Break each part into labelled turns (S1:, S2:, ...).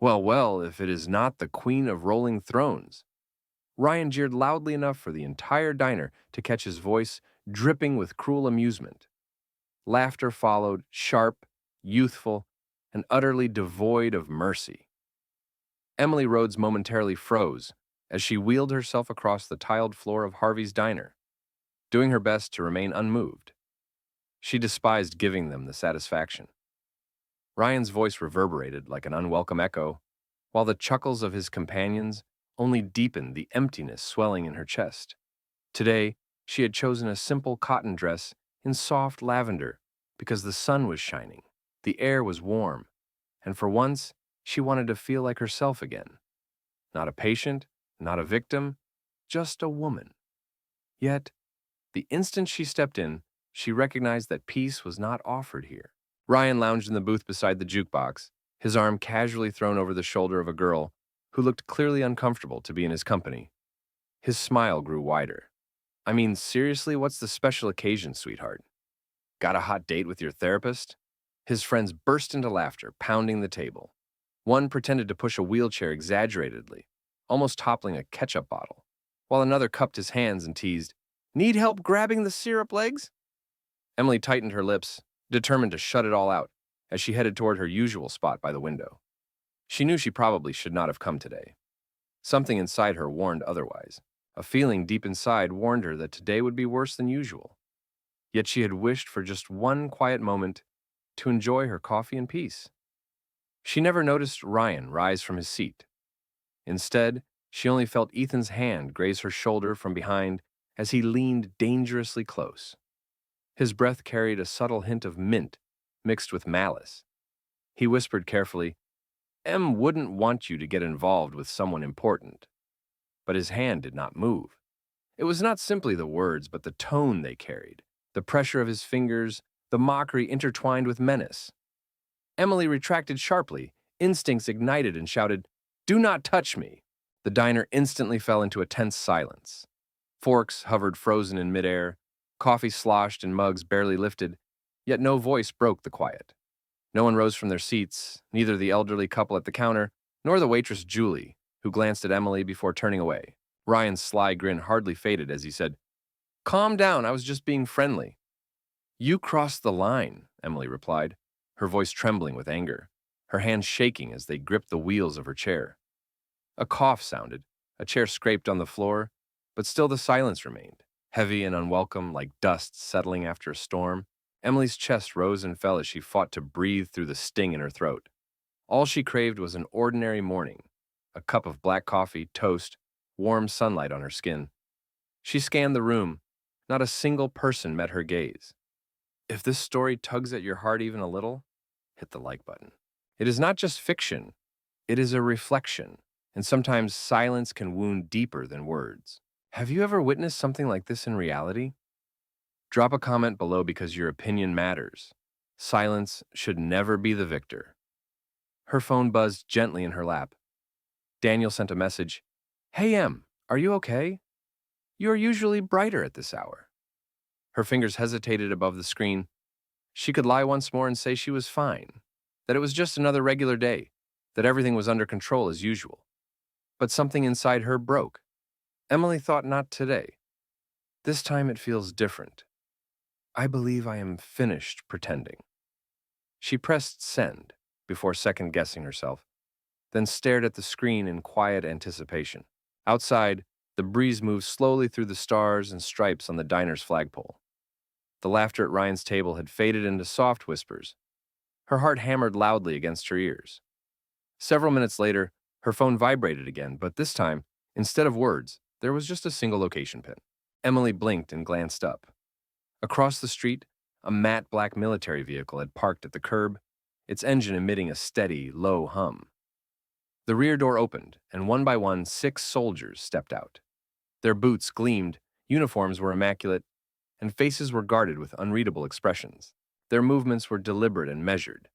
S1: Well, well, if it is not the Queen of Rolling Thrones. Ryan jeered loudly enough for the entire diner to catch his voice, dripping with cruel amusement. Laughter followed, sharp, youthful, and utterly devoid of mercy. Emily Rhodes momentarily froze as she wheeled herself across the tiled floor of Harvey's diner, doing her best to remain unmoved. She despised giving them the satisfaction. Ryan's voice reverberated like an unwelcome echo, while the chuckles of his companions only deepened the emptiness swelling in her chest. Today, she had chosen a simple cotton dress in soft lavender because the sun was shining, the air was warm, and for once, she wanted to feel like herself again. Not a patient, not a victim, just a woman. Yet, the instant she stepped in, she recognized that peace was not offered here. Ryan lounged in the booth beside the jukebox, his arm casually thrown over the shoulder of a girl who looked clearly uncomfortable to be in his company. His smile grew wider. I mean, seriously, what's the special occasion, sweetheart? Got a hot date with your therapist? His friends burst into laughter, pounding the table. One pretended to push a wheelchair exaggeratedly, almost toppling a ketchup bottle, while another cupped his hands and teased, "Need help grabbing the syrup legs?" Emily tightened her lips, determined to shut it all out, as she headed toward her usual spot by the window. She knew she probably should not have come today. Something inside her warned otherwise. A feeling deep inside warned her that today would be worse than usual. Yet she had wished for just one quiet moment to enjoy her coffee in peace. She never noticed Ryan rise from his seat. Instead, she only felt Ethan's hand graze her shoulder from behind as he leaned dangerously close. His breath carried a subtle hint of mint mixed with malice. He whispered carefully, "Em wouldn't want you to get involved with someone important." But his hand did not move. It was not simply the words, but the tone they carried, the pressure of his fingers, the mockery intertwined with menace. Emily retracted sharply, instincts ignited, and shouted, "Do not touch me!" The diner instantly fell into a tense silence. Forks hovered frozen in midair, coffee sloshed and mugs barely lifted, yet no voice broke the quiet. No one rose from their seats, neither the elderly couple at the counter, nor the waitress Julie, who glanced at Emily before turning away. Ryan's sly grin hardly faded as he said, "Calm down, I was just being friendly." "You crossed the line," Emily replied, her voice trembling with anger, her hands shaking as they gripped the wheels of her chair. A cough sounded, a chair scraped on the floor, but still the silence remained, heavy and unwelcome like dust settling after a storm. Emily's chest rose and fell as she fought to breathe through the sting in her throat. All she craved was an ordinary morning, a cup of black coffee, toast, warm sunlight on her skin. She scanned the room. Not a single person met her gaze. If this story tugs at your heart even a little, hit the like button. It is not just fiction, it is a reflection, and sometimes silence can wound deeper than words. Have you ever witnessed something like this in reality? Drop a comment below because your opinion matters. Silence should never be the victor. Her phone buzzed gently in her lap. Daniel sent a message. "Hey Em, are you okay? You are usually brighter at this hour." Her fingers hesitated above the screen. She could lie once more and say she was fine, that it was just another regular day, that everything was under control as usual. But something inside her broke. Emily thought not today. This time it feels different. I believe I am finished pretending. She pressed send before second-guessing herself, then stared at the screen in quiet anticipation. Outside, the breeze moved slowly through the stars and stripes on the diner's flagpole. The laughter at Ryan's table had faded into soft whispers. Her heart hammered loudly against her ears. Several minutes later, her phone vibrated again, but this time, instead of words, there was just a single location pin. Emily blinked and glanced up. Across the street, a matte black military vehicle had parked at the curb, its engine emitting a steady, low hum. The rear door opened, and one by one, 6 soldiers stepped out. Their boots gleamed, uniforms were immaculate, and faces were guarded with unreadable expressions. Their movements were deliberate and measured,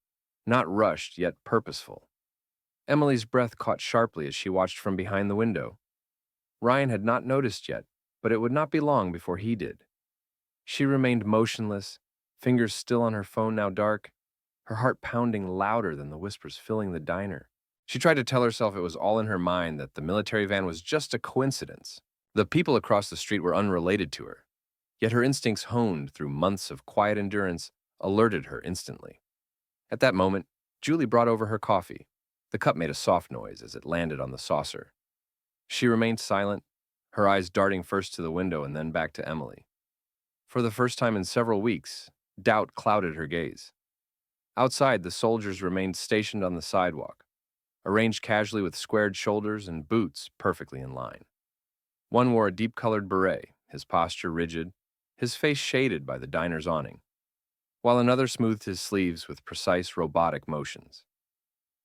S1: not rushed yet purposeful. Emily's breath caught sharply as she watched from behind the window. Ryan had not noticed yet, but it would not be long before he did. She remained motionless, fingers still on her phone now dark, her heart pounding louder than the whispers filling the diner. She tried to tell herself it was all in her mind, that the military van was just a coincidence. The people across the street were unrelated to her, yet her instincts, honed through months of quiet endurance, alerted her instantly. At that moment, Julie brought over her coffee. The cup made a soft noise as it landed on the saucer. She remained silent, her eyes darting first to the window and then back to Emily. For the first time in several weeks, doubt clouded her gaze. Outside, the soldiers remained stationed on the sidewalk, arranged casually with squared shoulders and boots perfectly in line. One wore a deep-colored beret, his posture rigid, his face shaded by the diner's awning, while another smoothed his sleeves with precise robotic motions.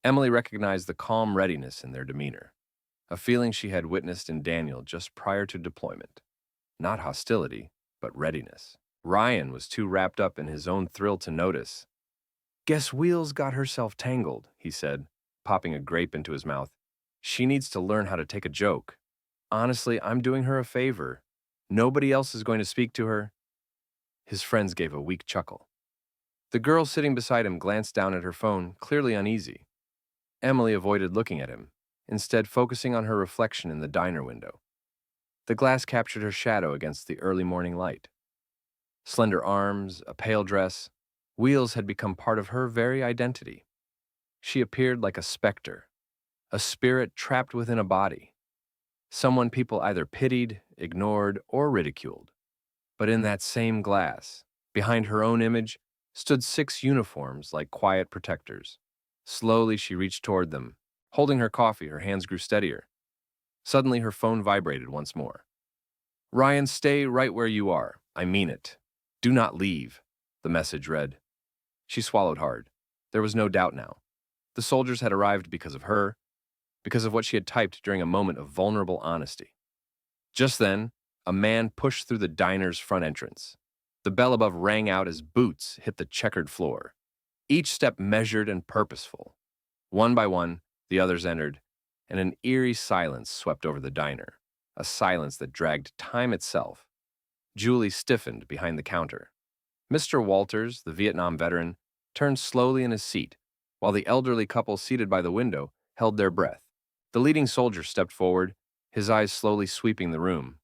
S1: Emily recognized the calm readiness in their demeanor, a feeling she had witnessed in Daniel just prior to deployment. Not hostility, but readiness. Ryan was too wrapped up in his own thrill to notice. "Guess Wheels got herself tangled," he said, popping a grape into his mouth. "She needs to learn how to take a joke. Honestly, I'm doing her a favor. Nobody else is going to speak to her." His friends gave a weak chuckle. The girl sitting beside him glanced down at her phone, clearly uneasy. Emily avoided looking at him, instead focusing on her reflection in the diner window. The glass captured her shadow against the early morning light. Slender arms, a pale dress, Wheels had become part of her very identity. She appeared like a specter, a spirit trapped within a body, someone people either pitied, ignored, or ridiculed. But in that same glass, behind her own image, stood 6 uniforms like quiet protectors. Slowly she reached toward them. Holding her coffee, her hands grew steadier. Suddenly her phone vibrated once more. "Ryan, stay right where you are. I mean it. Do not leave," the message read. She swallowed hard. There was no doubt now. The soldiers had arrived because of her, because of what she had typed during a moment of vulnerable honesty. Just then, a man pushed through the diner's front entrance. The bell above rang out as boots hit the checkered floor, each step measured and purposeful. One by one, the others entered, and an eerie silence swept over the diner, a silence that dragged time itself. Julie stiffened behind the counter. Mr. Walters, the Vietnam veteran, turned slowly in his seat, while the elderly couple seated by the window held their breath. The leading soldier stepped forward, his eyes slowly sweeping the room.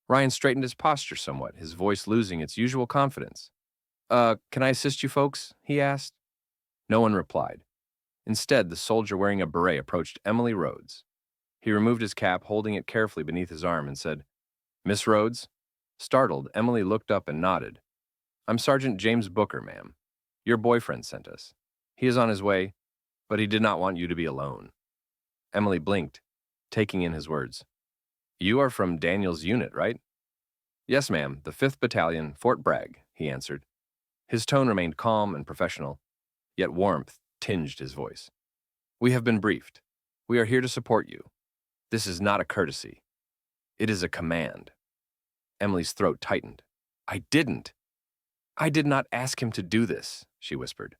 S1: Ryan straightened his posture somewhat, his voice losing its usual confidence. Can I assist you folks?" he asked. No one replied. Instead, the soldier wearing a beret approached Emily Rhodes. He removed his cap, holding it carefully beneath his arm, and said, "Miss Rhodes?" Startled, Emily looked up and nodded. "I'm Sergeant James Booker, ma'am. Your boyfriend sent us. He is on his way, but he did not want you to be alone." Emily blinked, taking in his words. "You are from Daniel's unit, right?" "Yes, ma'am, the 5th Battalion, Fort Bragg," he answered. His tone remained calm and professional, yet warmth tinged his voice. "We have been briefed. We are here to support you. This is not a courtesy. It is a command." Emily's throat tightened. I did not ask him to do this," she whispered.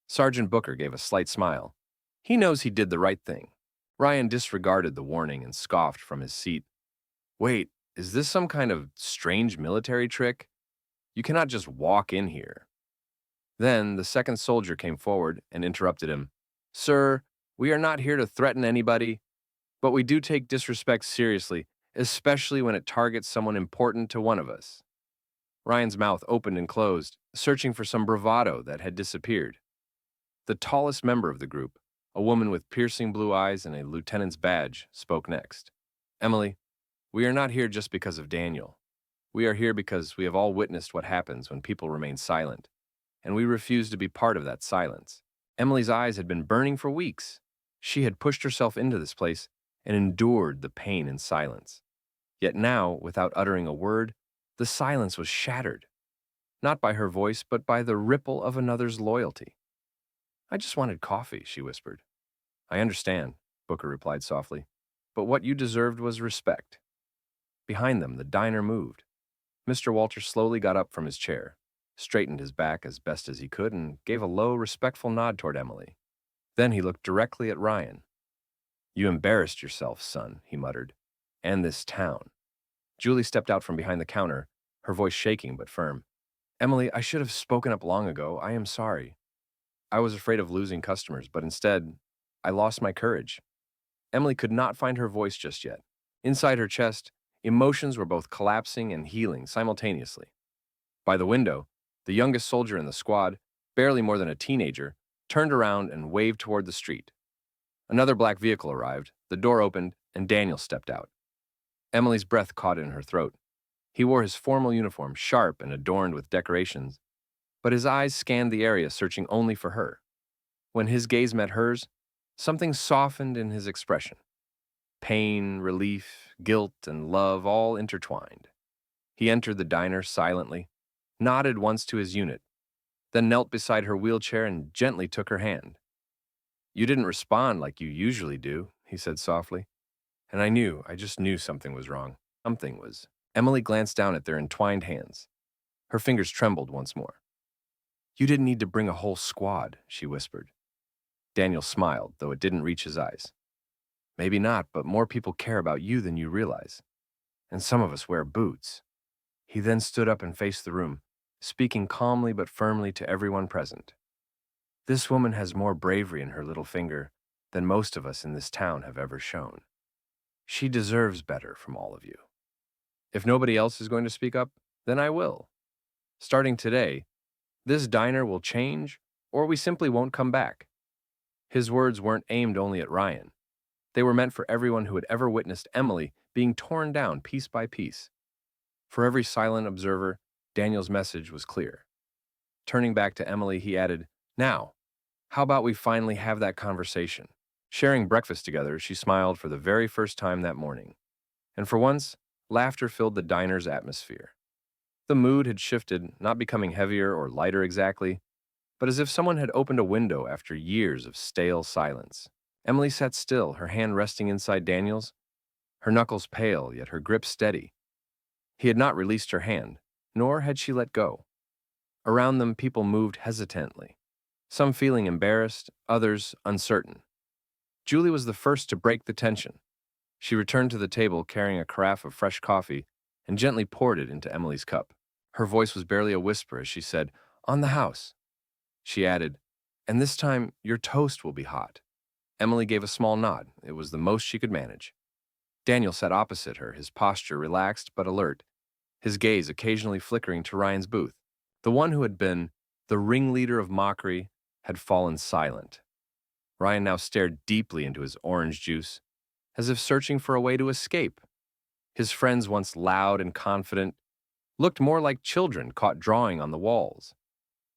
S1: Sergeant Booker gave a slight smile. He knows he did the right thing. Ryan disregarded the warning and scoffed from his seat. "Wait, is this some kind of strange military trick? You cannot just walk in here." Then the second soldier came forward and interrupted him. "Sir, we are not here to threaten anybody, but we do take disrespect seriously, especially when it targets someone important to one of us." Ryan's mouth opened and closed, searching for some bravado that had disappeared. The tallest member of the group, a woman with piercing blue eyes and a lieutenant's badge, spoke next. "Emily, we are not here just because of Daniel. We are here because we have all witnessed what happens when people remain silent, and we refuse to be part of that silence." Emily's eyes had been burning for weeks. She had pushed herself into this place and endured the pain in silence. Yet now, without uttering a word, the silence was shattered, not by her voice, but by the ripple of another's loyalty. "I just wanted coffee," she whispered. "I understand," Booker replied softly, "but what you deserved was respect." Behind them, the diner moved. Mr. Walters slowly got up from his chair, straightened his back as best as he could, and gave a low, respectful nod toward Emily. Then he looked directly at Ryan. "You embarrassed yourself, son," he muttered, "and this town." Julie stepped out from behind the counter, her voice shaking but firm. "Emily, I should have spoken up long ago. I am sorry. I was afraid of losing customers, but instead, I lost my courage. Emily could not find her voice just yet. Inside her chest, emotions were both collapsing and healing simultaneously. By the window, the youngest soldier in the squad, barely more than a teenager, turned around and waved toward the street. Another black vehicle arrived, the door opened, and Daniel stepped out. Emily's breath caught in her throat. He wore his formal uniform, sharp and adorned with decorations, but his eyes scanned the area, searching only for her. When his gaze met hers, something softened in his expression. Pain, relief, guilt, and love all intertwined. He entered the diner silently, nodded once to his unit, then knelt beside her wheelchair and gently took her hand. "You didn't respond like you usually do," he said softly. And I just knew something was wrong. Something was. Emily glanced down at their entwined hands. Her fingers trembled once more. "You didn't need to bring a whole squad," she whispered. Daniel smiled, though it didn't reach his eyes. "Maybe not, but more people care about you than you realize. And some of us wear boots." He then stood up and faced the room, speaking calmly but firmly to everyone present. "This woman has more bravery in her little finger than most of us in this town have ever shown. She deserves better from all of you. If nobody else is going to speak up, then I will. Starting today, this diner will change, or we simply won't come back." His words weren't aimed only at Ryan. They were meant for everyone who had ever witnessed Emily being torn down piece by piece. For every silent observer, Daniel's message was clear. Turning back to Emily, he added, "Now, how about we finally have that conversation?" Sharing breakfast together, she smiled for the very first time that morning. And for once, laughter filled the diner's atmosphere. The mood had shifted, not becoming heavier or lighter exactly, but as if someone had opened a window after years of stale silence. Emily sat still, her hand resting inside Daniel's, her knuckles pale, yet her grip steady. He had not released her hand, nor had she let go. Around them, people moved hesitantly, some feeling embarrassed, others uncertain. Julie was the first to break the tension. She returned to the table carrying a carafe of fresh coffee and gently poured it into Emily's cup. Her voice was barely a whisper as she said, "On the house." She added, "And this time, your toast will be hot." Emily gave a small nod. It was the most she could manage. Daniel sat opposite her, his posture relaxed but alert, his gaze occasionally flickering to Ryan's booth. The one who had been the ringleader of mockery had fallen silent. Ryan now stared deeply into his orange juice, as if searching for a way to escape. His friends, once loud and confident, looked more like children caught drawing on the walls.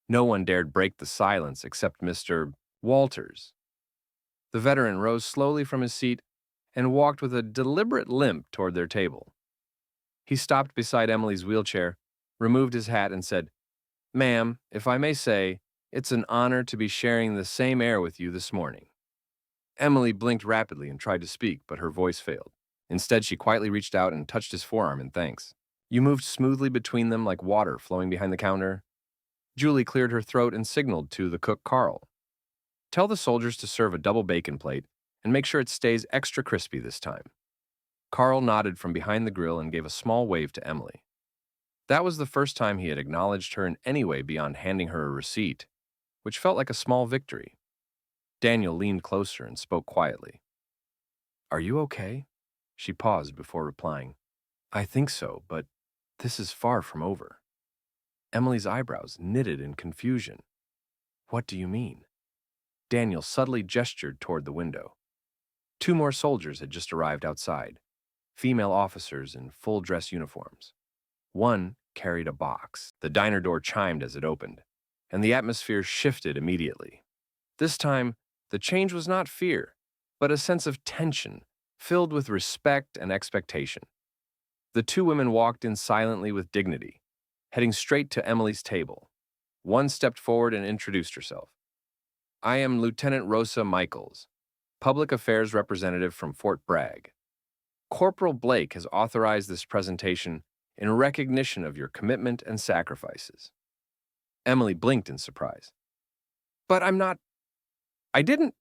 S1: No one dared break the silence except Mr. Walters. The veteran rose slowly from his seat and walked with a deliberate limp toward their table. He stopped beside Emily's wheelchair, removed his hat, and said, "Ma'am, if I may say, it's an honor to be sharing the same air with you this morning." Emily blinked rapidly and tried to speak, but her voice failed. Instead, she quietly reached out and touched his forearm in thanks. You moved smoothly between them like water flowing behind the counter. Julie cleared her throat and signaled to the cook, Carl. "Tell the soldiers to serve a double bacon plate and make sure it stays extra crispy this time." Carl nodded from behind the grill and gave a small wave to Emily. That was the first time he had acknowledged her in any way beyond handing her a receipt, which felt like a small victory. Daniel leaned closer and spoke quietly. "Are you okay?" She paused before replying. "I think so, but this is far from over." Emily's eyebrows knitted in confusion. "What do you mean?" Daniel subtly gestured toward the window. Two more soldiers had just arrived outside, female officers in full-dress uniforms. One carried a box. The diner door chimed as it opened, and the atmosphere shifted immediately. This time, the change was not fear, but a sense of tension, filled with respect and expectation. The two women walked in silently with dignity, heading straight to Emily's table. One stepped forward and introduced herself. "I am Lieutenant Rosa Michaels, Public Affairs Representative from Fort Bragg. Corporal Blake has authorized this presentation in recognition of your commitment and sacrifices." Emily blinked in surprise. "But I didn't—"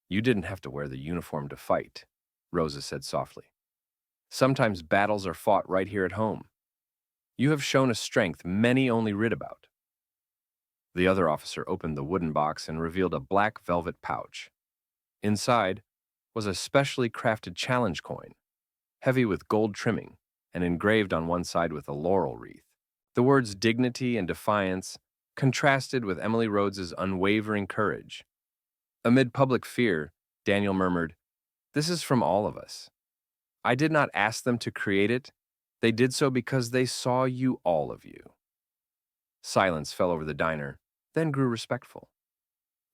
S1: "You didn't have to wear the uniform to fight," Rosa said softly. "Sometimes battles are fought right here at home. You have shown a strength many only read about." The other officer opened the wooden box and revealed a black velvet pouch. Inside was a specially crafted challenge coin, heavy with gold trimming and engraved on one side with a laurel wreath. The words dignity and defiance contrasted with Emily Rhodes's unwavering courage. Amid public fear, Daniel murmured, "This is from all of us. I did not ask them to create it. They did so because they saw you, all of you." Silence fell over the diner, then grew respectful.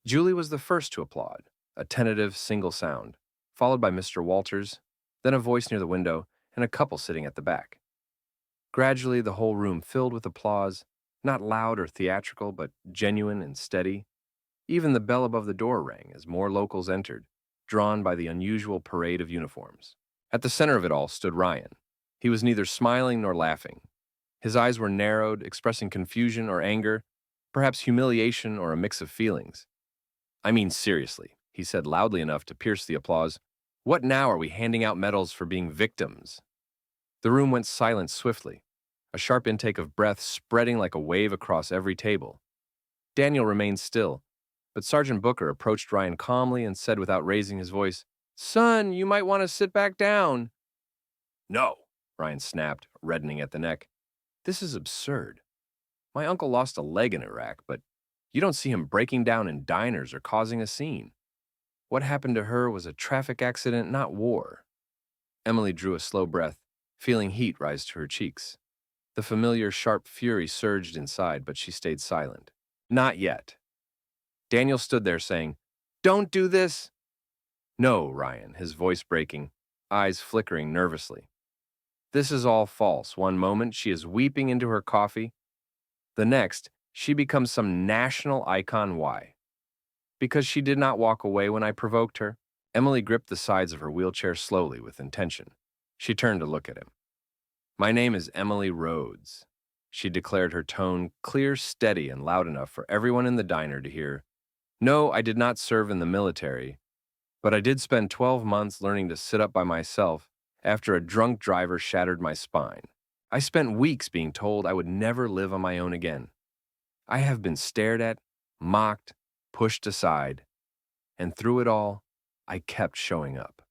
S1: Julie was the first to applaud, a tentative single sound, followed by Mr. Walters, then a voice near the window, and a couple sitting at the back. Gradually, the whole room filled with applause, not loud or theatrical, but genuine and steady. Even the bell above the door rang as more locals entered, drawn by the unusual parade of uniforms. At the center of it all stood Ryan. He was neither smiling nor laughing. His eyes were narrowed, expressing confusion or anger, perhaps humiliation or a mix of feelings. "I mean, seriously," he said loudly enough to pierce the applause. "What now are we handing out medals for being victims?" The room went silent swiftly, a sharp intake of breath spreading like a wave across every table. Daniel remained still, but Sergeant Booker approached Ryan calmly and said without raising his voice, "Son, you might want to sit back down." "No," Ryan snapped, reddening at the neck. "This is absurd. My uncle lost a leg in Iraq, but you don't see him breaking down in diners or causing a scene. What happened to her was a traffic accident, not war." Emily drew a slow breath, feeling heat rise to her cheeks. The familiar sharp fury surged inside, but she stayed silent. "Not yet." Daniel stood there saying, "Don't do this." "No, Ryan," his voice breaking, eyes flickering nervously. "This is all false. One moment, she is weeping into her coffee. The next, she becomes some national icon. Why? Because she did not walk away when I provoked her." Emily gripped the sides of her wheelchair slowly with intention. She turned to look at him. "My name is Emily Rhodes," she declared, her tone clear, steady, and loud enough for everyone in the diner to hear. "No, I did not serve in the military, but I did spend 12 months learning to sit up by myself after a drunk driver shattered my spine. I spent weeks being told I would never live on my own again. I have been stared at, mocked, pushed aside, and through it all, I kept showing up."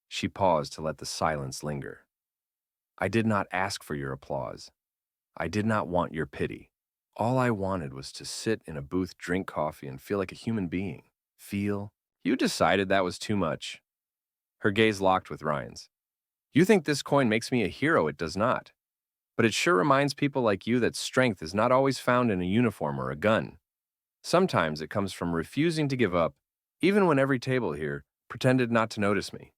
S1: She paused to let the silence linger. "I did not ask for your applause. I did not want your pity. All I wanted was to sit in a booth, drink coffee, and feel like a human being. Feel. You decided that was too much." Her gaze locked with Ryan's. "You think this coin makes me a hero? It does not. But it sure reminds people like you that strength is not always found in a uniform or a gun. Sometimes it comes from refusing to give up, even when every table here pretended not to notice me."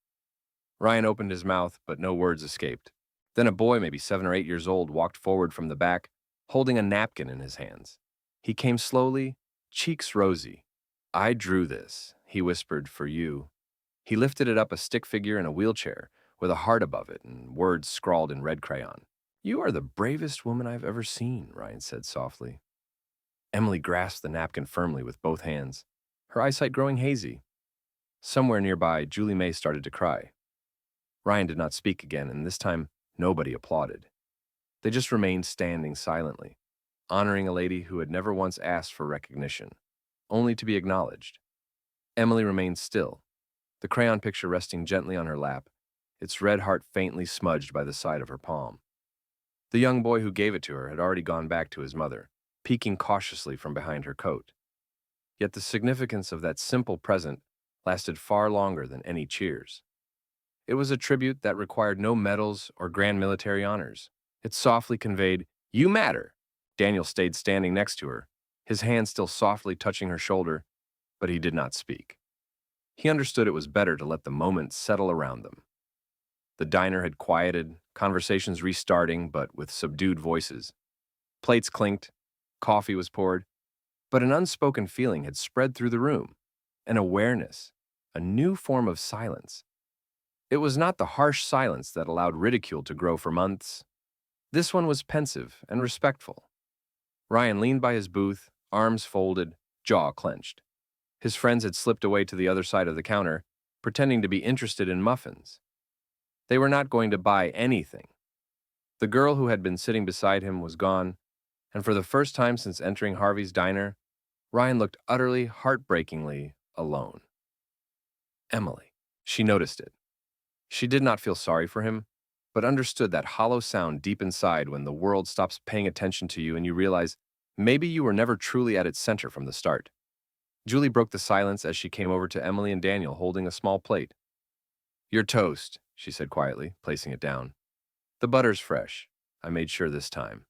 S1: Ryan opened his mouth, but no words escaped. Then a boy, maybe 7 or 8 years old, walked forward from the back, holding a napkin in his hands. He came slowly, cheeks rosy. "I drew this," he whispered, "for you." He lifted it up, a stick figure in a wheelchair, with a heart above it and words scrawled in red crayon. "You are the bravest woman I've ever seen," Ryan said softly. Emily grasped the napkin firmly with both hands, her eyesight growing hazy. Somewhere nearby, Julie May started to cry. Ryan did not speak again, and this time nobody applauded. They just remained standing silently, honoring a lady who had never once asked for recognition, only to be acknowledged. Emily remained still, the crayon picture resting gently on her lap, its red heart faintly smudged by the side of her palm. The young boy who gave it to her had already gone back to his mother, peeking cautiously from behind her coat. Yet the significance of that simple present lasted far longer than any cheers. It was a tribute that required no medals or grand military honors. It softly conveyed, "You matter." Daniel stayed standing next to her, his hand still softly touching her shoulder, but he did not speak. He understood it was better to let the moment settle around them. The diner had quieted, conversations restarting, but with subdued voices. Plates clinked, coffee was poured, but an unspoken feeling had spread through the room, an awareness, a new form of silence. It was not the harsh silence that allowed ridicule to grow for months. This one was pensive and respectful. Ryan leaned by his booth, arms folded, jaw clenched. His friends had slipped away to the other side of the counter, pretending to be interested in muffins. They were not going to buy anything. The girl who had been sitting beside him was gone, and for the first time since entering Harvey's diner, Ryan looked utterly, heartbreakingly alone. Emily. She noticed it. She did not feel sorry for him, but understood that hollow sound deep inside when the world stops paying attention to you and you realize maybe you were never truly at its center from the start. Julie broke the silence as she came over to Emily and Daniel holding a small plate. "Your toast," she said quietly, placing it down. "The butter's fresh. I made sure this time."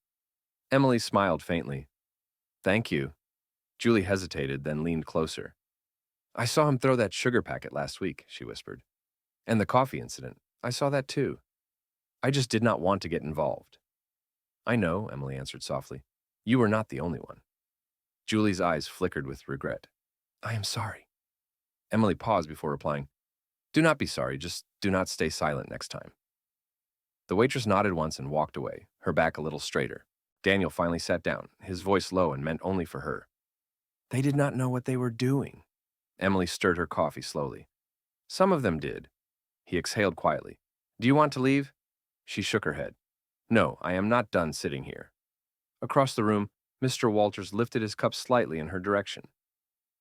S1: Emily smiled faintly. "Thank you." Julie hesitated, then leaned closer. "I saw him throw that sugar packet last week," she whispered. "And the coffee incident. I saw that too. I just did not want to get involved." "I know," Emily answered softly. "You were not the only one." Julie's eyes flickered with regret. "I am sorry." Emily paused before replying. "Do not be sorry, just do not stay silent next time." The waitress nodded once and walked away, her back a little straighter. Daniel finally sat down, his voice low and meant only for her. "They did not know what they were doing." Emily stirred her coffee slowly. "Some of them did." He exhaled quietly. "Do you want to leave?" She shook her head. "No, I am not done sitting here." Across the room, Mr. Walters lifted his cup slightly in her direction.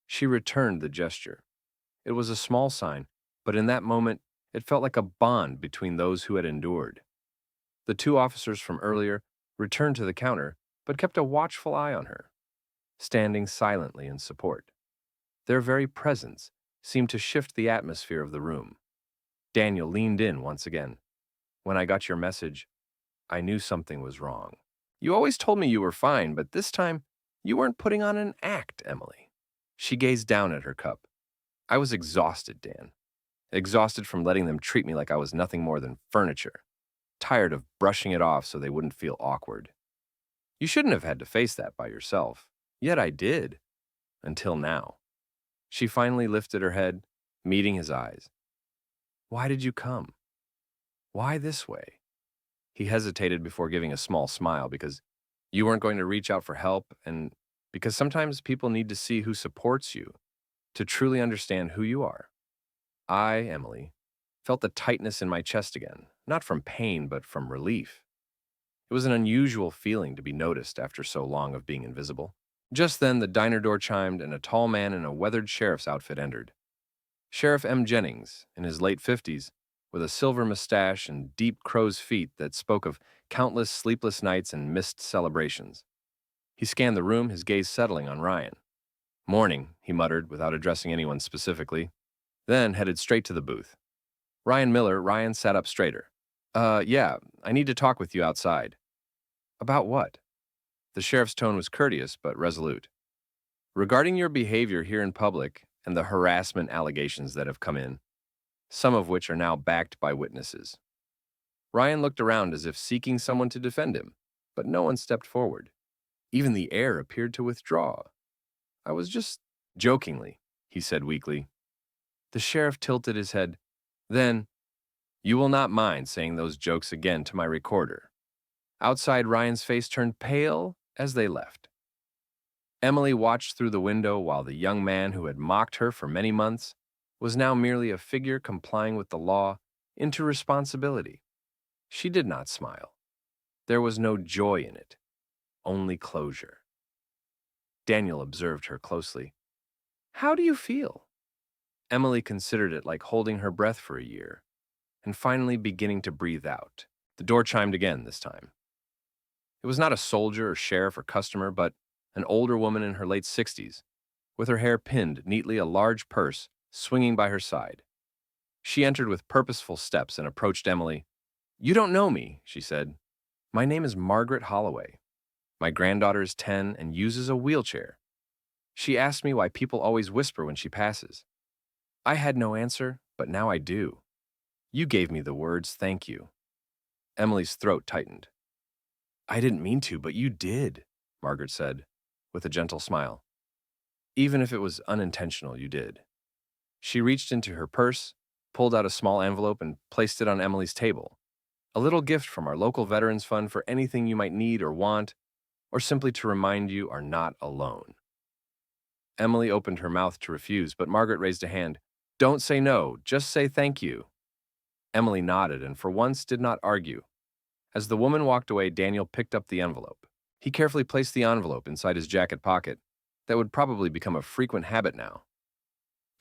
S1: She returned the gesture. It was a small sign, but in that moment, it felt like a bond between those who had endured. The two officers from earlier returned to the counter, but kept a watchful eye on her, standing silently in support. Their very presence seemed to shift the atmosphere of the room. Daniel leaned in once again. "When I got your message, I knew something was wrong. You always told me you were fine, but this time, you weren't putting on an act, Emily." She gazed down at her cup. "I was exhausted, Dan. Exhausted from letting them treat me like I was nothing more than furniture. Tired of brushing it off so they wouldn't feel awkward. You shouldn't have had to face that by yourself. Yet I did. Until now." She finally lifted her head, meeting his eyes. "Why did you come? Why this way?" He hesitated before giving a small smile because you weren't going to reach out for help and because sometimes people need to see who supports you to truly understand who you are. I, Emily, felt the tightness in my chest again, not from pain but from relief. It was an unusual feeling to be noticed after so long of being invisible. Just then, the diner door chimed and a tall man in a weathered sheriff's outfit entered. Sheriff M. Jennings, in his late 50s, with a silver mustache and deep crow's feet that spoke of countless sleepless nights and missed celebrations. He scanned the room, his gaze settling on Ryan. "Morning," he muttered without addressing anyone specifically, then headed straight to the booth. Ryan sat up straighter. Yeah, I need to talk with you outside." "About what?" The sheriff's tone was courteous but resolute. "Regarding your behavior here in public and the harassment allegations that have come in, some of which are now backed by witnesses." Ryan looked around as if seeking someone to defend him, but no one stepped forward. Even the air appeared to withdraw. "I was just jokingly," he said weakly. The sheriff tilted his head. Then, "You will not mind saying those jokes again to my recorder." Outside, Ryan's face turned pale as they left. Emily watched through the window while the young man who had mocked her for many months was now merely a figure complying with the law into responsibility. She did not smile. There was no joy in it, only closure. Daniel observed her closely. "How do you feel?" Emily considered it like holding her breath for a year, and finally beginning to breathe out. The door chimed again this time. It was not a soldier or sheriff or customer, but an older woman in her late 60s, with her hair pinned neatly, a large purse swinging by her side. She entered with purposeful steps and approached Emily. "You don't know me," she said. "My name is Margaret Holloway. My granddaughter is 10 and uses a wheelchair. She asked me why people always whisper when she passes. I had no answer, but now I do. You gave me the words, thank you." Emily's throat tightened. "I didn't mean to, but you did," Margaret said, with a gentle smile. "Even if it was unintentional, you did." She reached into her purse, pulled out a small envelope, and placed it on Emily's table. "A little gift from our local Veterans Fund for anything you might need or want, or simply to remind you are not alone." Emily opened her mouth to refuse, but Margaret raised a hand. "Don't say no, just say thank you." Emily nodded and for once did not argue. As the woman walked away, Daniel picked up the envelope. He carefully placed the envelope inside his jacket pocket. That would probably become a frequent habit now.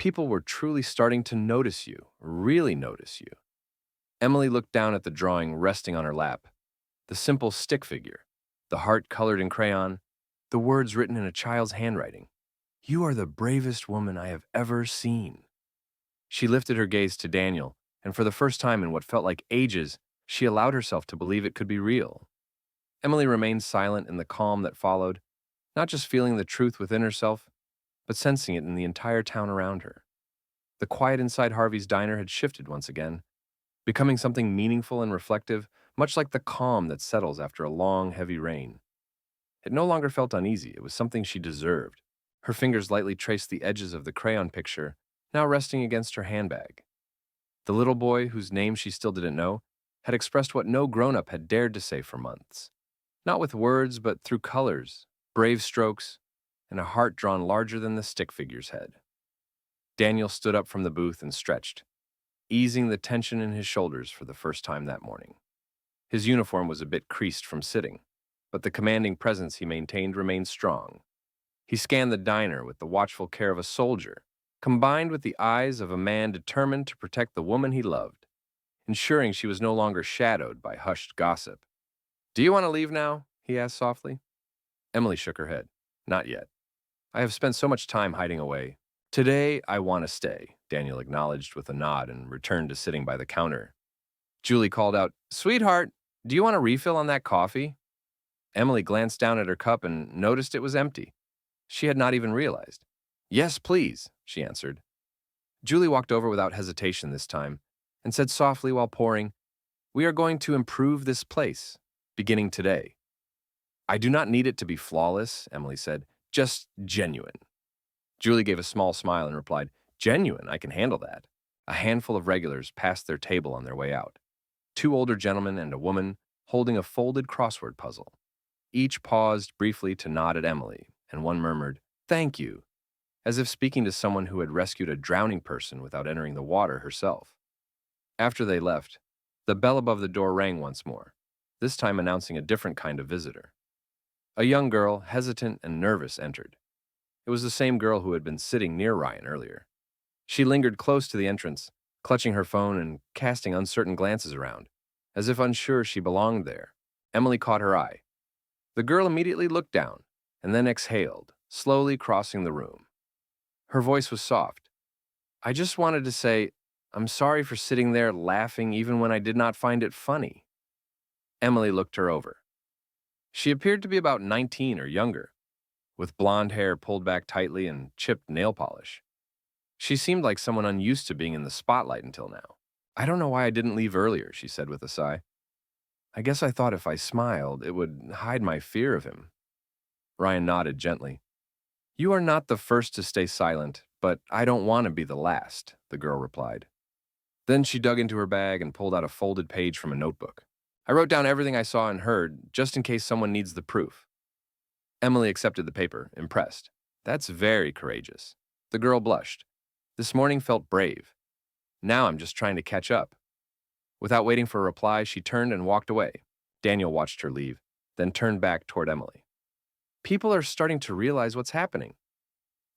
S1: People were truly starting to notice you, really notice you. Emily looked down at the drawing resting on her lap. The simple stick figure, the heart colored in crayon, the words written in a child's handwriting. You are the bravest woman I have ever seen. She lifted her gaze to Daniel, and for the first time in what felt like ages, she allowed herself to believe it could be real. Emily remained silent in the calm that followed, not just feeling the truth within herself, but sensing it in the entire town around her. The quiet inside Harvey's diner had shifted once again, becoming something meaningful and reflective, much like the calm that settles after a long, heavy rain. It no longer felt uneasy, it was something she deserved. Her fingers lightly traced the edges of the crayon picture, now resting against her handbag. The little boy, whose name she still didn't know, had expressed what no grown-up had dared to say for months. Not with words, but through colors, brave strokes, and a heart drawn larger than the stick figure's head. Daniel stood up from the booth and stretched, easing the tension in his shoulders for the first time that morning. His uniform was a bit creased from sitting, but the commanding presence he maintained remained strong. He scanned the diner with the watchful care of a soldier, combined with the eyes of a man determined to protect the woman he loved, ensuring she was no longer shadowed by hushed gossip. Do you want to leave now? He asked softly. Emily shook her head. Not yet. I have spent so much time hiding away. Today, I want to stay, Daniel acknowledged with a nod and returned to sitting by the counter. Julie called out, Sweetheart, do you want a refill on that coffee? Emily glanced down at her cup and noticed it was empty. She had not even realized. Yes, please, she answered. Julie walked over without hesitation this time and said softly while pouring, We are going to improve this place, beginning today. I do not need it to be flawless, Emily said, just genuine. Julie gave a small smile and replied, Genuine, I can handle that. A handful of regulars passed their table on their way out. Two older gentlemen and a woman holding a folded crossword puzzle. Each paused briefly to nod at Emily, and one murmured, Thank you, as if speaking to someone who had rescued a drowning person without entering the water herself. After they left, the bell above the door rang once more, this time announcing a different kind of visitor. A young girl, hesitant and nervous, entered. It was the same girl who had been sitting near Ryan earlier. She lingered close to the entrance, clutching her phone and casting uncertain glances around, as if unsure she belonged there. Emily caught her eye. The girl immediately looked down, and then exhaled, slowly crossing the room. Her voice was soft. I just wanted to say, I'm sorry for sitting there laughing even when I did not find it funny. Emily looked her over. She appeared to be about 19 or younger, with blonde hair pulled back tightly and chipped nail polish. She seemed like someone unused to being in the spotlight until now. I don't know why I didn't leave earlier, she said with a sigh. I guess I thought if I smiled, it would hide my fear of him. Ryan nodded gently. You are not the first to stay silent, but I don't want to be the last, the girl replied. Then she dug into her bag and pulled out a folded page from a notebook. I wrote down everything I saw and heard, just in case someone needs the proof. Emily accepted the paper, impressed. That's very courageous. The girl blushed. This morning felt brave. Now I'm just trying to catch up. Without waiting for a reply, she turned and walked away. Daniel watched her leave, then turned back toward Emily. People are starting to realize what's happening.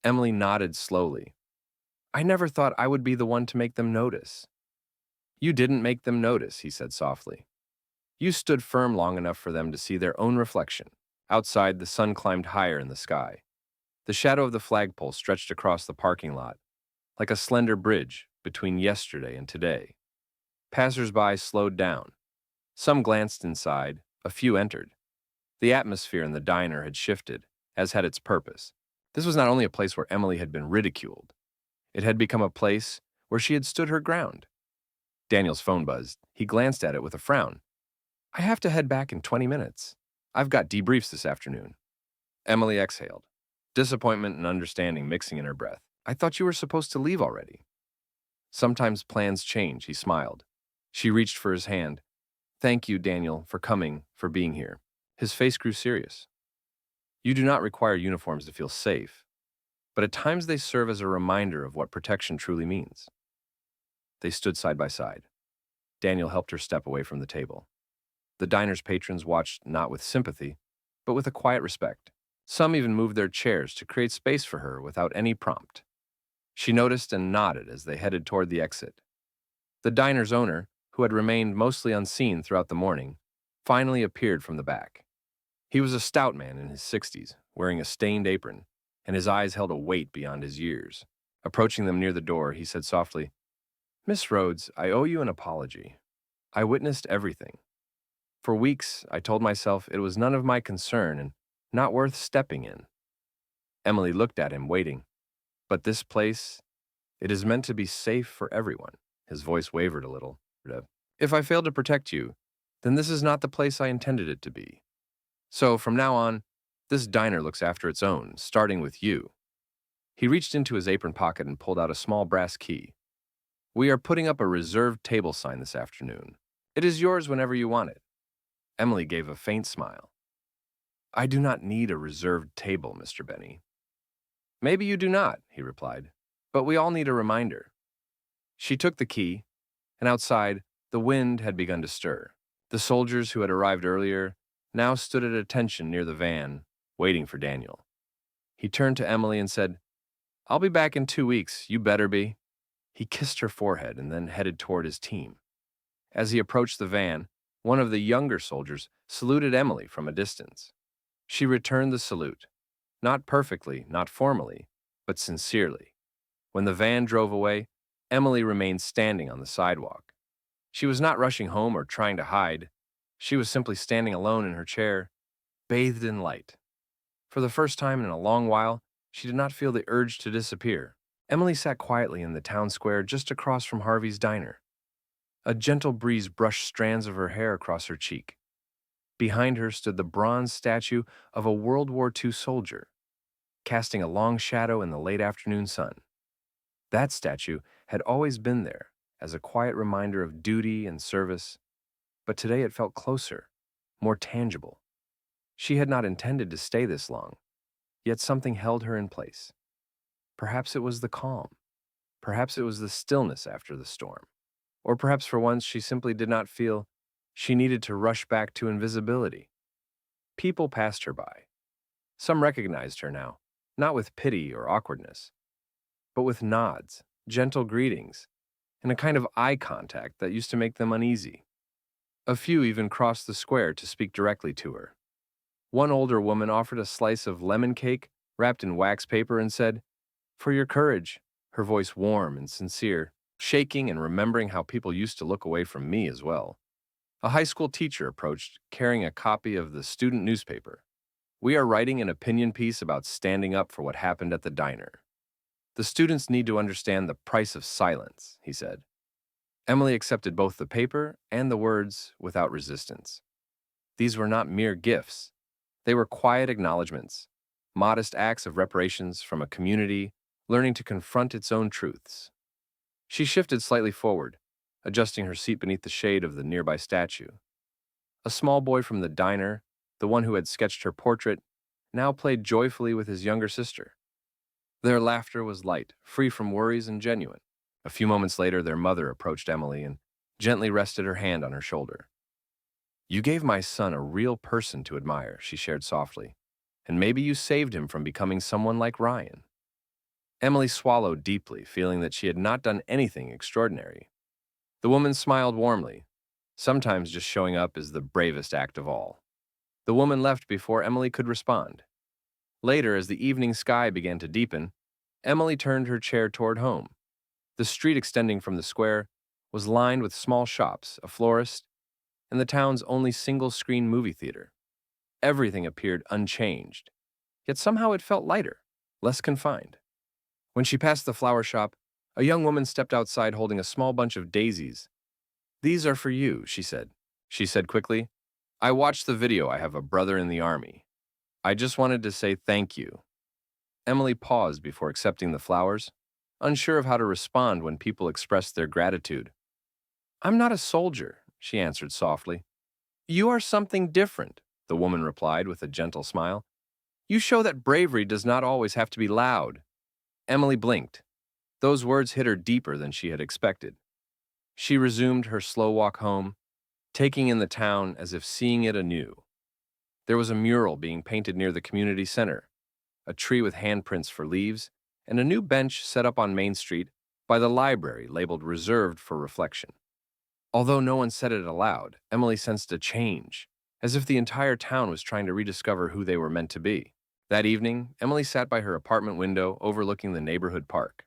S1: Emily nodded slowly. I never thought I would be the one to make them notice. You didn't make them notice, he said softly. You stood firm long enough for them to see their own reflection. Outside, the sun climbed higher in the sky. The shadow of the flagpole stretched across the parking lot, like a slender bridge between yesterday and today. Passers-by slowed down. Some glanced inside, a few entered. The atmosphere in the diner had shifted, as had its purpose. This was not only a place where Emily had been ridiculed. It had become a place where she had stood her ground. Daniel's phone buzzed. He glanced at it with a frown. I have to head back in 20 minutes. I've got debriefs this afternoon. Emily exhaled, disappointment and understanding mixing in her breath. I thought you were supposed to leave already. Sometimes plans change, he smiled. She reached for his hand. Thank you, Daniel, for coming, for being here. His face grew serious. You do not require uniforms to feel safe, but at times they serve as a reminder of what protection truly means. They stood side by side. Daniel helped her step away from the table. The diner's patrons watched not with sympathy, but with a quiet respect. Some even moved their chairs to create space for her without any prompt. She noticed and nodded as they headed toward the exit. The diner's owner, who had remained mostly unseen throughout the morning, finally appeared from the back. He was a stout man in his 60s, wearing a stained apron, and his eyes held a weight beyond his years. Approaching them near the door, he said softly, "Miss Rhodes, I owe you an apology. I witnessed everything. For weeks, I told myself it was none of my concern and not worth stepping in." Emily looked at him, waiting. "But this place, it is meant to be safe for everyone." His voice wavered a little. "If I failed to protect you, then this is not the place I intended it to be. So from now on, this diner looks after its own, starting with you." He reached into his apron pocket and pulled out a small brass key. "We are putting up a reserved table sign this afternoon. It is yours whenever you want it." Emily gave a faint smile. "I do not need a reserved table, Mr. Benny." "Maybe you do not," he replied, "but we all need a reminder." She took the key, and outside, the wind had begun to stir. The soldiers who had arrived earlier now stood at attention near the van, waiting for Daniel. He turned to Emily and said, "I'll be back in 2 weeks, you better be." He kissed her forehead and then headed toward his team. As he approached the van, one of the younger soldiers saluted Emily from a distance. She returned the salute, not perfectly, not formally, but sincerely. When the van drove away, Emily remained standing on the sidewalk. She was not rushing home or trying to hide. She was simply standing alone in her chair, bathed in light. For the first time in a long while, she did not feel the urge to disappear. Emily sat quietly in the town square just across from Harvey's diner. A gentle breeze brushed strands of her hair across her cheek. Behind her stood the bronze statue of a World War II soldier, casting a long shadow in the late afternoon sun. That statue had always been there, as a quiet reminder of duty and service, but today it felt closer, more tangible. She had not intended to stay this long, yet something held her in place. Perhaps it was the calm. Perhaps it was the stillness after the storm. Or perhaps for once she simply did not feel she needed to rush back to invisibility. People passed her by. Some recognized her now, not with pity or awkwardness, but with nods, gentle greetings, and a kind of eye contact that used to make them uneasy. A few even crossed the square to speak directly to her. One older woman offered a slice of lemon cake wrapped in wax paper and said, "For your courage," her voice warm and sincere, shaking and remembering how people used to look away from me as well. A high school teacher approached, carrying a copy of the student newspaper. "We are writing an opinion piece about standing up for what happened at the diner. The students need to understand the price of silence," he said. Emily accepted both the paper and the words without resistance. These were not mere gifts. They were quiet acknowledgments, modest acts of reparations from a community learning to confront its own truths. She shifted slightly forward, adjusting her seat beneath the shade of the nearby statue. A small boy from the diner, the one who had sketched her portrait, now played joyfully with his younger sister. Their laughter was light, free from worries and genuine. A few moments later, their mother approached Emily and gently rested her hand on her shoulder. "You gave my son a real person to admire," she shared softly, "and maybe you saved him from becoming someone like Ryan." Emily swallowed deeply, feeling that she had not done anything extraordinary. The woman smiled warmly. Sometimes just showing up is the bravest act of all. The woman left before Emily could respond. Later, as the evening sky began to deepen, Emily turned her chair toward home. The street extending from the square was lined with small shops, a florist, and the town's only single-screen movie theater. Everything appeared unchanged, yet somehow it felt lighter, less confined. When she passed the flower shop, a young woman stepped outside holding a small bunch of daisies. "These are for you," she said. She said quickly, "I watched the video. I have a brother in the army. I just wanted to say thank you." Emily paused before accepting the flowers, unsure of how to respond when people expressed their gratitude. "I'm not a soldier," she answered softly. "You are something different," the woman replied with a gentle smile. "You show that bravery does not always have to be loud." Emily blinked. Those words hit her deeper than she had expected. She resumed her slow walk home, taking in the town as if seeing it anew. There was a mural being painted near the community center, a tree with handprints for leaves, and a new bench set up on Main Street by the library labeled reserved for reflection. Although no one said it aloud, Emily sensed a change, as if the entire town was trying to rediscover who they were meant to be. That evening, Emily sat by her apartment window overlooking the neighborhood park.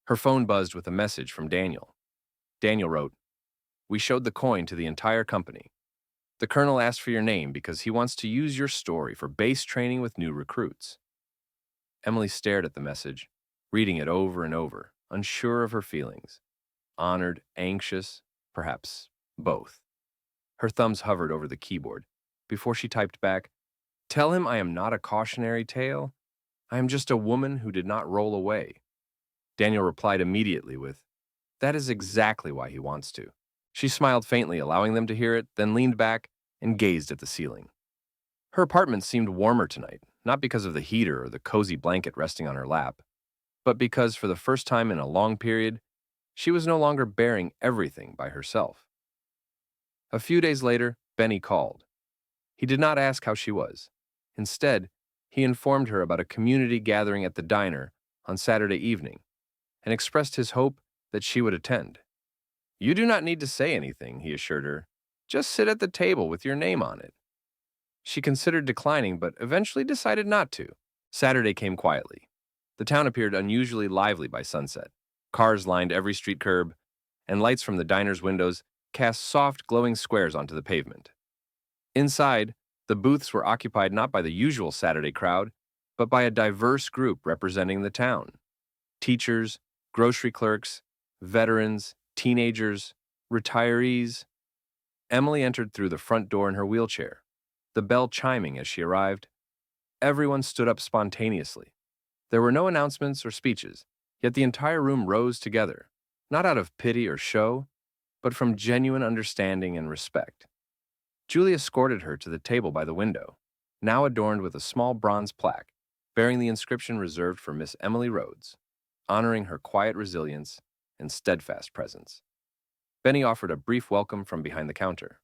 S1: Her phone buzzed with a message from Daniel. Daniel wrote, "We showed the coin to the entire company. The colonel asked for your name because he wants to use your story for base training with new recruits." Emily stared at the message, reading it over and over, unsure of her feelings. Honored, anxious, perhaps both. Her thumbs hovered over the keyboard before she typed back, "Tell him I am not a cautionary tale. I am just a woman who did not roll away." Daniel replied immediately with, "That is exactly why he wants to." She smiled faintly, allowing them to hear it, then leaned back and gazed at the ceiling. Her apartment seemed warmer tonight, not because of the heater or the cozy blanket resting on her lap, but because for the first time in a long period, she was no longer bearing everything by herself. A few days later, Benny called. He did not ask how she was. Instead, he informed her about a community gathering at the diner on Saturday evening and expressed his hope that she would attend. "You do not need to say anything," he assured her. "Just sit at the table with your name on it." She considered declining, but eventually decided not to. Saturday came quietly. The town appeared unusually lively by sunset. Cars lined every street curb, and lights from the diner's windows cast soft, glowing squares onto the pavement. Inside, the booths were occupied not by the usual Saturday crowd, but by a diverse group representing the town. Teachers, grocery clerks, veterans, teenagers, retirees. Emily entered through the front door in her wheelchair, the bell chiming as she arrived. Everyone stood up spontaneously. There were no announcements or speeches, yet the entire room rose together, not out of pity or show, but from genuine understanding and respect. Julie escorted her to the table by the window, now adorned with a small bronze plaque bearing the inscription reserved for Miss Emily Rhodes, honoring her quiet resilience and steadfast presence. Benny offered a brief welcome from behind the counter.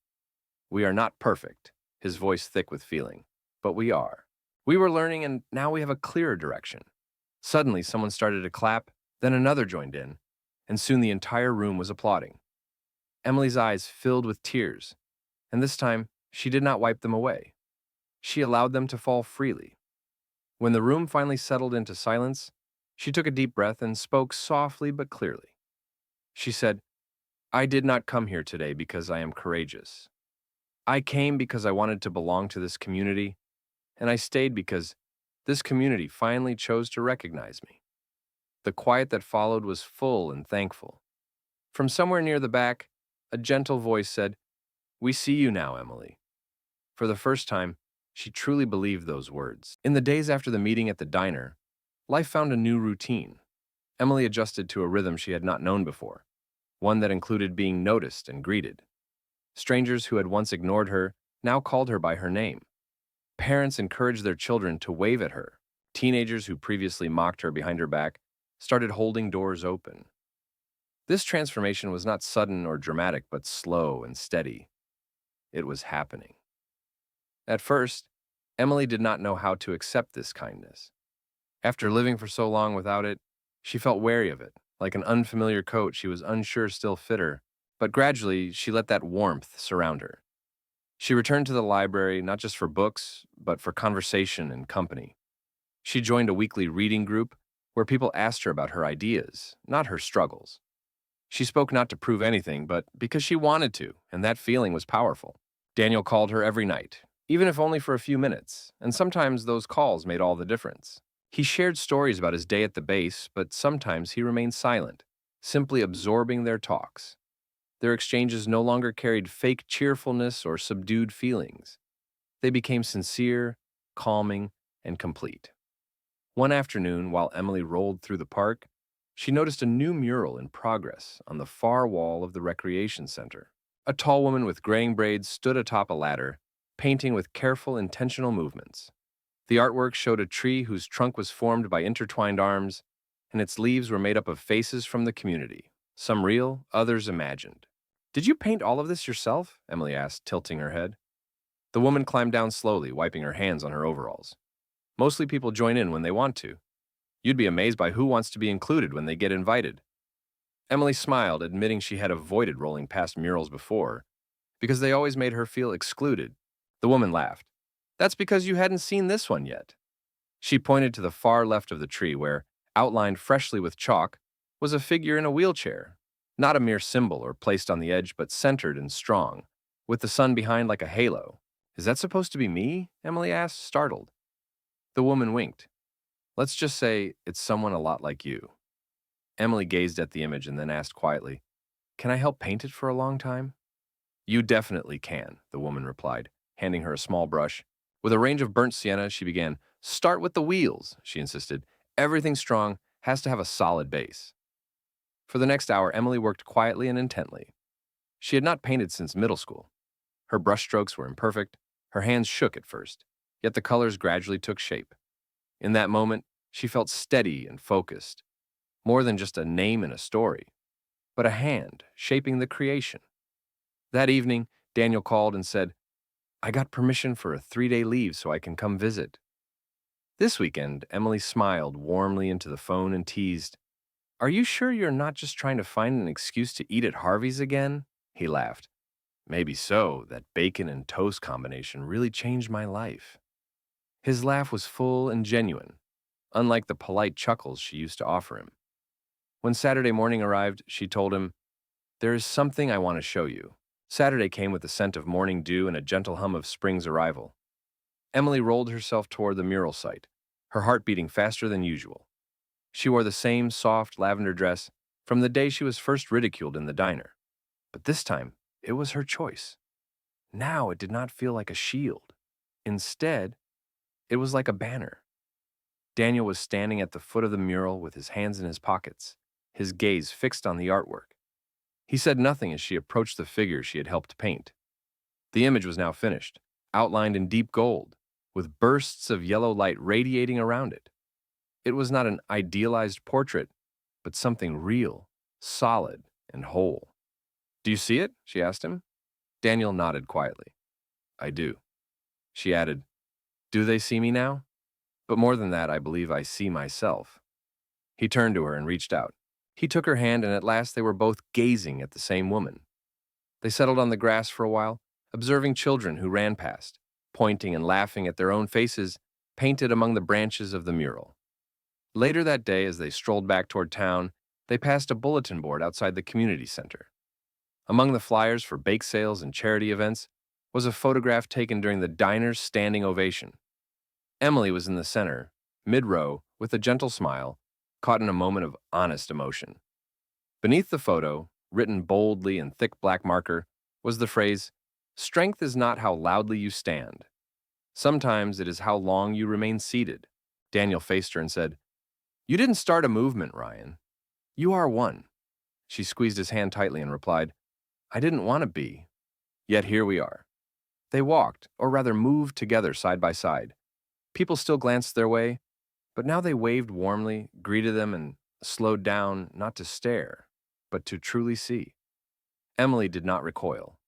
S1: "We are not perfect," his voice thick with feeling, "but we are. We were learning, and now we have a clearer direction." Suddenly, someone started to clap, then another joined in, and soon the entire room was applauding. Emily's eyes filled with tears, and this time she did not wipe them away. She allowed them to fall freely. When the room finally settled into silence, she took a deep breath and spoke softly but clearly. She said, "I did not come here today because I am courageous. I came because I wanted to belong to this community, and I stayed because this community finally chose to recognize me." The quiet that followed was full and thankful. From somewhere near the back, a gentle voice said, "We see you now, Emily." For the first time, she truly believed those words. In the days after the meeting at the diner, life found a new routine. Emily adjusted to a rhythm she had not known before, one that included being noticed and greeted. Strangers who had once ignored her now called her by her name. Parents encouraged their children to wave at her. Teenagers who previously mocked her behind her back started holding doors open. This transformation was not sudden or dramatic, but slow and steady. It was happening. At first, Emily did not know how to accept this kindness. After living for so long without it, she felt wary of it. Like an unfamiliar coat, she was unsure still fit her, but gradually she let that warmth surround her. She returned to the library not just for books, but for conversation and company. She joined a weekly reading group where people asked her about her ideas, not her struggles. She spoke not to prove anything, but because she wanted to, and that feeling was powerful. Daniel called her every night, even if only for a few minutes, and sometimes those calls made all the difference. He shared stories about his day at the base, but sometimes he remained silent, simply absorbing their talks. Their exchanges no longer carried fake cheerfulness or subdued feelings. They became sincere, calming, and complete. One afternoon, while Emily rolled through the park, she noticed a new mural in progress on the far wall of the recreation center. A tall woman with graying braids stood atop a ladder, painting with careful, intentional movements. The artwork showed a tree whose trunk was formed by intertwined arms, and its leaves were made up of faces from the community, some real, others imagined. "Did you paint all of this yourself?" Emily asked, tilting her head. The woman climbed down slowly, wiping her hands on her overalls. "Mostly people join in when they want to. You'd be amazed by who wants to be included when they get invited. Emily smiled, admitting she had avoided rolling past murals before, because they always made her feel excluded. The woman laughed. That's because you hadn't seen this one yet. She pointed to the far left of the tree where, outlined freshly with chalk, was a figure in a wheelchair, not a mere symbol or placed on the edge, but centered and strong, with the sun behind like a halo. Is that supposed to be me? Emily asked, startled. The woman winked. Let's just say it's someone a lot like you. Emily gazed at the image and then asked quietly, Can I help paint it for a long time? You definitely can, the woman replied, handing her a small brush. With a range of burnt sienna, she began. Start with the wheels, she insisted. Everything strong has to have a solid base. For the next hour, Emily worked quietly and intently. She had not painted since middle school. Her brushstrokes were imperfect, her hands shook at first, yet the colors gradually took shape. In that moment, she felt steady and focused, more than just a name in a story, but a hand shaping the creation. That evening, Daniel called and said, I got permission for a 3-day leave so I can come visit. This weekend, Emily smiled warmly into the phone and teased, Are you sure you're not just trying to find an excuse to eat at Harvey's again? He laughed. Maybe so, that bacon and toast combination really changed my life. His laugh was full and genuine, unlike the polite chuckles she used to offer him. When Saturday morning arrived, she told him, There is something I want to show you. Saturday came with the scent of morning dew and a gentle hum of spring's arrival. Emily rolled herself toward the mural site, her heart beating faster than usual. She wore the same soft lavender dress from the day she was first ridiculed in the diner. But this time, it was her choice. Now it did not feel like a shield. Instead, it was like a banner. Daniel was standing at the foot of the mural with his hands in his pockets, his gaze fixed on the artwork. He said nothing as she approached the figure she had helped paint. The image was now finished, outlined in deep gold, with bursts of yellow light radiating around it. It was not an idealized portrait, but something real, solid, and whole. Do you see it? She asked him. Daniel nodded quietly. I do. She added, Do they see me now? But more than that, I believe I see myself. He turned to her and reached out. He took her hand, and at last they were both gazing at the same woman. They settled on the grass for a while, observing children who ran past, pointing and laughing at their own faces painted among the branches of the mural. Later that day, as they strolled back toward town, they passed a bulletin board outside the community center. Among the flyers for bake sales and charity events was a photograph taken during the diner's standing ovation. Emily was in the center, mid-row, with a gentle smile, caught in a moment of honest emotion. Beneath the photo, written boldly in thick black marker, was the phrase, Strength is not how loudly you stand. Sometimes it is how long you remain seated. Daniel faced her and said, You didn't start a movement, Ryan. You are one. She squeezed his hand tightly and replied, I didn't want to be. Yet here we are. They walked, or rather moved together side by side. People still glanced their way, but now they waved warmly, greeted them, and slowed down not to stare, but to truly see. Emily did not recoil.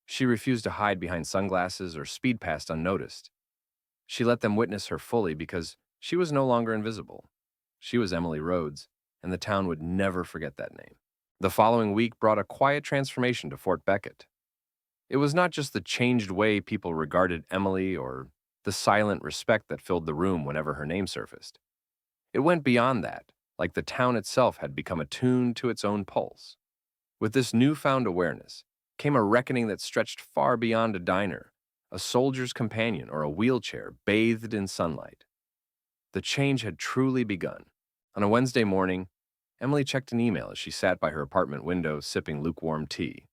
S1: She refused to hide behind sunglasses or speed past unnoticed. She let them witness her fully because she was no longer invisible. She was Emily Rhodes, and the town would never forget that name. The following week brought a quiet transformation to Fort Beckett. It was not just the changed way people regarded Emily or the silent respect that filled the room whenever her name surfaced. It went beyond that, like the town itself had become attuned to its own pulse. With this newfound awareness came a reckoning that stretched far beyond a diner, a soldier's companion, or a wheelchair bathed in sunlight. The change had truly begun. On a Wednesday morning, Emily checked an email as she sat by her apartment window sipping lukewarm tea.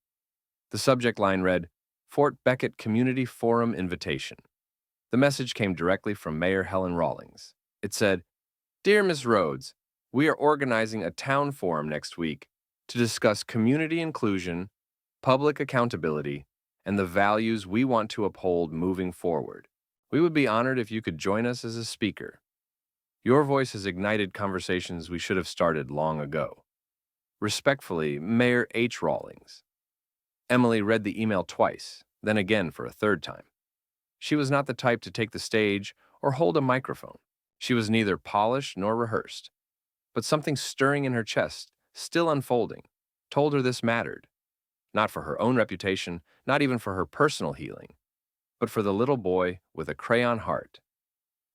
S1: The subject line read, Fort Beckett Community Forum Invitation. The message came directly from Mayor Helen Rawlings. It said, Dear Ms. Rhodes, we are organizing a town forum next week to discuss community inclusion, public accountability, and the values we want to uphold moving forward. We would be honored if you could join us as a speaker. Your voice has ignited conversations we should have started long ago. Respectfully, Mayor H. Rawlings. Emily read the email twice, then again for a third time. She was not the type to take the stage or hold a microphone. She was neither polished nor rehearsed, but something stirring in her chest, still unfolding, told her this mattered, not for her own reputation, not even for her personal healing, but for the little boy with a crayon heart,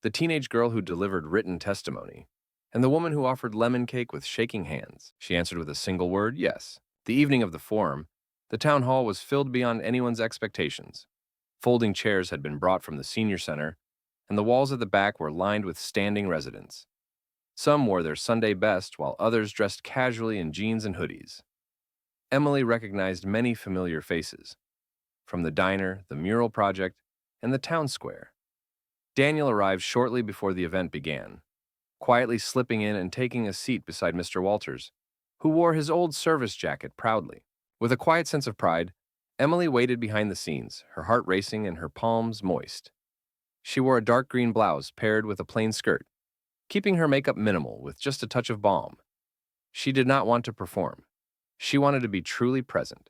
S1: the teenage girl who delivered written testimony, and the woman who offered lemon cake with shaking hands. She answered with a single word, yes. The evening of the forum, the town hall was filled beyond anyone's expectations. Folding chairs had been brought from the senior center, and the walls at the back were lined with standing residents. Some wore their Sunday best, while others dressed casually in jeans and hoodies. Emily recognized many familiar faces, from the diner, the mural project, and the town square. Daniel arrived shortly before the event began, quietly slipping in and taking a seat beside Mr. Walters, who wore his old service jacket proudly. With a quiet sense of pride, Emily waited behind the scenes, her heart racing and her palms moist. She wore a dark green blouse paired with a plain skirt, keeping her makeup minimal with just a touch of balm. She did not want to perform. She wanted to be truly present.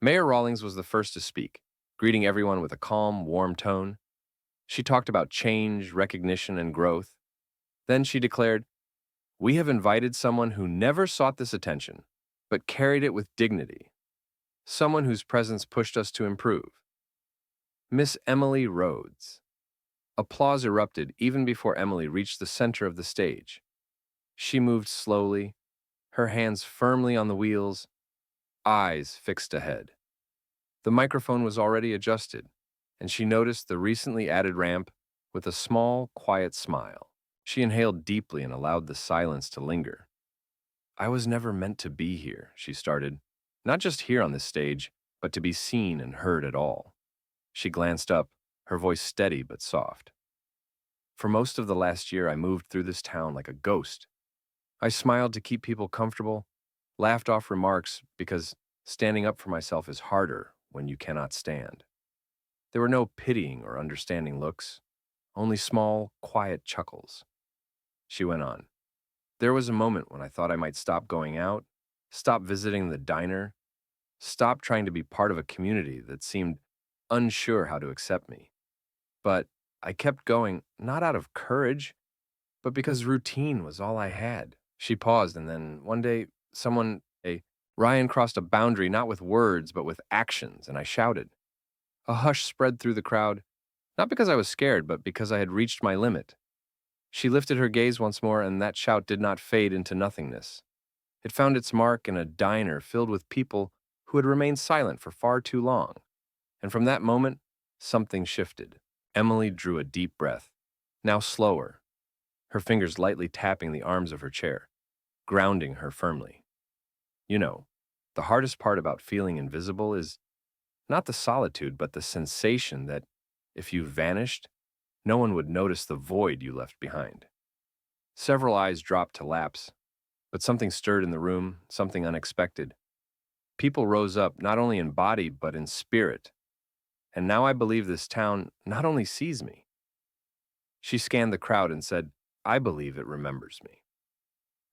S1: Mayor Rawlings was the first to speak, greeting everyone with a calm, warm tone. She talked about change, recognition, and growth. Then she declared, "We have invited someone who never sought this attention, but carried it with dignity. Someone whose presence pushed us to improve. Miss Emily Rhodes." Applause erupted even before Emily reached the center of the stage. She moved slowly, her hands firmly on the wheels, eyes fixed ahead. The microphone was already adjusted, and she noticed the recently added ramp with a small, quiet smile. She inhaled deeply and allowed the silence to linger. "I was never meant to be here," she started. "Not just here on this stage, but to be seen and heard at all." She glanced up, her voice steady but soft. "For most of the last year, I moved through this town like a ghost. I smiled to keep people comfortable, laughed off remarks because standing up for myself is harder when you cannot stand. There were no pitying or understanding looks, only small, quiet chuckles." She went on. "There was a moment when I thought I might stop going out, stop visiting the diner, stop trying to be part of a community that seemed unsure how to accept me. But I kept going, not out of courage, but because routine was all I had." She paused, and then one day, Ryan crossed a boundary not with words, but with actions, and I shouted. A hush spread through the crowd, not because I was scared, but because I had reached my limit. She lifted her gaze once more, and that shout did not fade into nothingness. It found its mark in a diner filled with people who had remained silent for far too long. And from that moment, something shifted. Emily drew a deep breath, now slower, her fingers lightly tapping the arms of her chair, grounding her firmly. You know, the hardest part about feeling invisible is not the solitude, but the sensation that if you vanished, no one would notice the void you left behind. Several eyes dropped to laps, but something stirred in the room, something unexpected. People rose up, not only in body, but in spirit. And now I believe this town not only sees me. She scanned the crowd and said, "I believe it remembers me."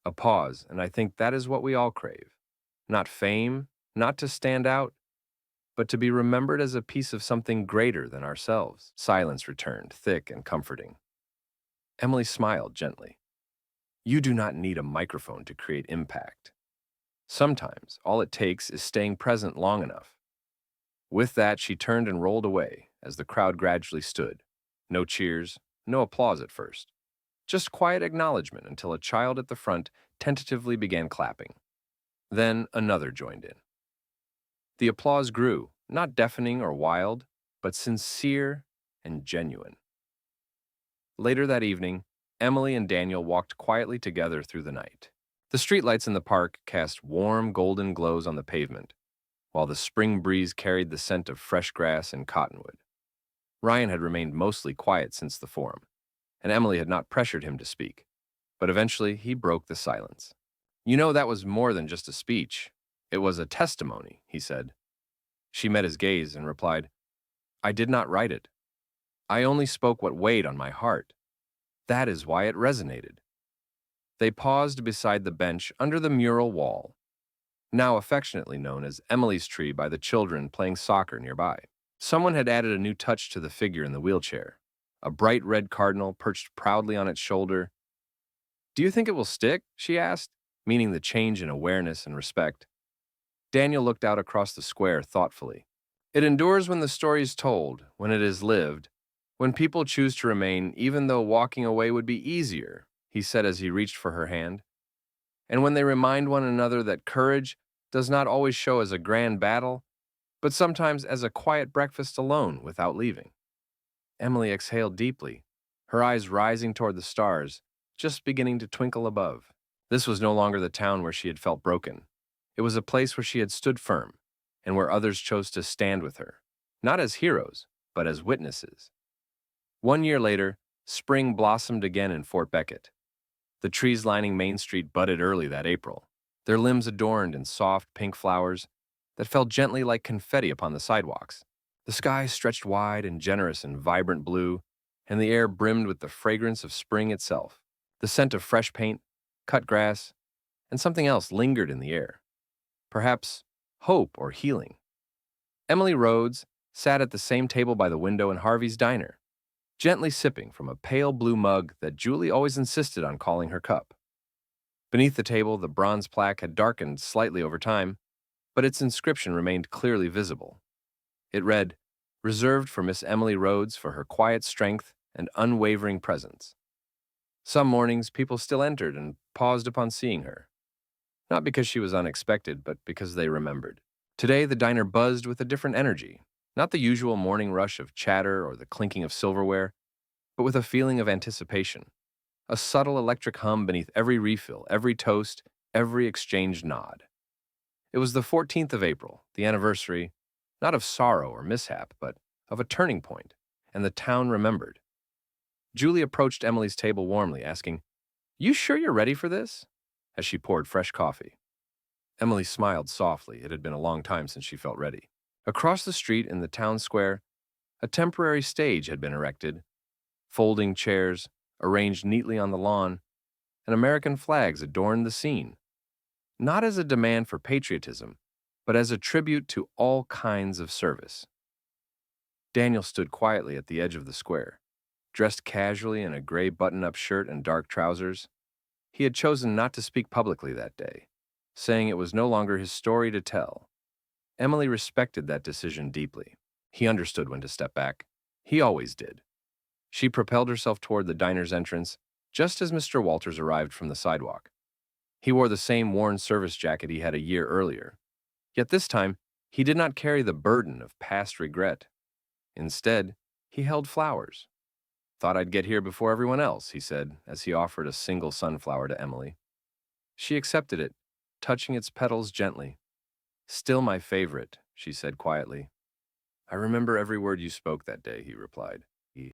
S1: A pause, and I think that is what we all crave. Not fame, not to stand out, but to be remembered as a piece of something greater than ourselves. Silence returned, thick and comforting. Emily smiled gently. "You do not need a microphone to create impact. Sometimes all it takes is staying present long enough." With that, she turned and rolled away as the crowd gradually stood. No cheers, no applause at first. Just quiet acknowledgement until a child at the front tentatively began clapping. Then another joined in. The applause grew, not deafening or wild, but sincere and genuine. Later that evening, Emily and Daniel walked quietly together through the night. The streetlights in the park cast warm, golden glows on the pavement, while the spring breeze carried the scent of fresh grass and cottonwood. Ryan had remained mostly quiet since the forum, and Emily had not pressured him to speak. But eventually, he broke the silence. "You know, that was more than just a speech. It was a testimony," he said. She met his gaze and replied, "I did not write it. I only spoke what weighed on my heart. That is why it resonated." They paused beside the bench under the mural wall, now affectionately known as Emily's tree by the children playing soccer nearby. Someone had added a new touch to the figure in the wheelchair, a bright red cardinal perched proudly on its shoulder. "Do you think it will stick?" she asked, meaning the change in awareness and respect. Daniel looked out across the square thoughtfully. "It endures when the story is told, when it is lived, when people choose to remain even though walking away would be easier," he said as he reached for her hand. "And when they remind one another that courage does not always show as a grand battle, but sometimes as a quiet breakfast alone without leaving." Emily exhaled deeply, her eyes rising toward the stars, just beginning to twinkle above. This was no longer the town where she had felt broken. It was a place where she had stood firm, and where others chose to stand with her, not as heroes, but as witnesses. 1 year later, spring blossomed again in Fort Beckett. The trees lining Main Street budded early that April, their limbs adorned in soft pink flowers that fell gently like confetti upon the sidewalks. The sky stretched wide and generous in vibrant blue, and the air brimmed with the fragrance of spring itself. The scent of fresh paint, cut grass, and something else lingered in the air. Perhaps hope or healing. Emily Rhodes sat at the same table by the window in Harvey's diner, gently sipping from a pale blue mug that Julie always insisted on calling her cup. Beneath the table, the bronze plaque had darkened slightly over time, but its inscription remained clearly visible. It read, "Reserved for Miss Emily Rhodes for her quiet strength and unwavering presence." Some mornings, people still entered and paused upon seeing her, not because she was unexpected, but because they remembered. Today, the diner buzzed with a different energy, not the usual morning rush of chatter or the clinking of silverware, but with a feeling of anticipation, a subtle electric hum beneath every refill, every toast, every exchanged nod. It was the 14th of April, the anniversary, not of sorrow or mishap, but of a turning point, and the town remembered. Julie approached Emily's table warmly, asking, "You sure you're ready for this?" as she poured fresh coffee. Emily smiled softly. It had been a long time since she felt ready. Across the street in the town square, a temporary stage had been erected, folding chairs arranged neatly on the lawn, and American flags adorned the scene, not as a demand for patriotism, but as a tribute to all kinds of service. Daniel stood quietly at the edge of the square, dressed casually in a gray button-up shirt and dark trousers. He had chosen not to speak publicly that day, saying it was no longer his story to tell. Emily respected that decision deeply. He understood when to step back. He always did. She propelled herself toward the diner's entrance just as Mr. Walters arrived from the sidewalk. He wore the same worn service jacket he had a year earlier. Yet this time, he did not carry the burden of past regret. Instead, he held flowers. "Thought I'd get here before everyone else," he said, as he offered a single sunflower to Emily. She accepted it, touching its petals gently. "Still my favorite," she said quietly. "I remember every word you spoke that day," he replied.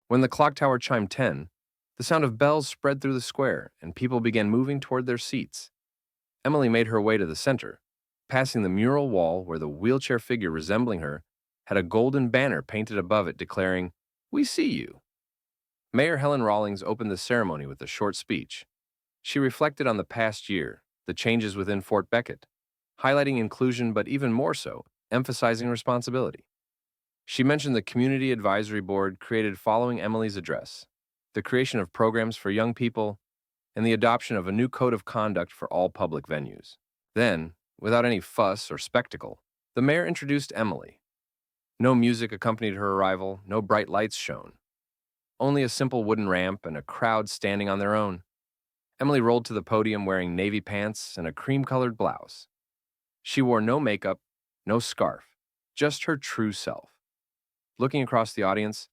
S1: When the clock tower chimed 10, the sound of bells spread through the square, and people began moving toward their seats. Emily made her way to the center, passing the mural wall where the wheelchair figure resembling her had a golden banner painted above it declaring, "We see you." Mayor Helen Rawlings opened the ceremony with a short speech. She reflected on the past year, the changes within Fort Beckett, highlighting inclusion but even more so, emphasizing responsibility. She mentioned the Community Advisory Board created following Emily's address, the creation of programs for young people, and the adoption of a new code of conduct for all public venues. Then, without any fuss or spectacle, the mayor introduced Emily. No music accompanied her arrival, no bright lights shone. Only a simple wooden ramp and a crowd standing on their own. Emily rolled to the podium wearing navy pants and a cream-colored blouse. She wore no makeup, no scarf, just her true self. Looking across the audience,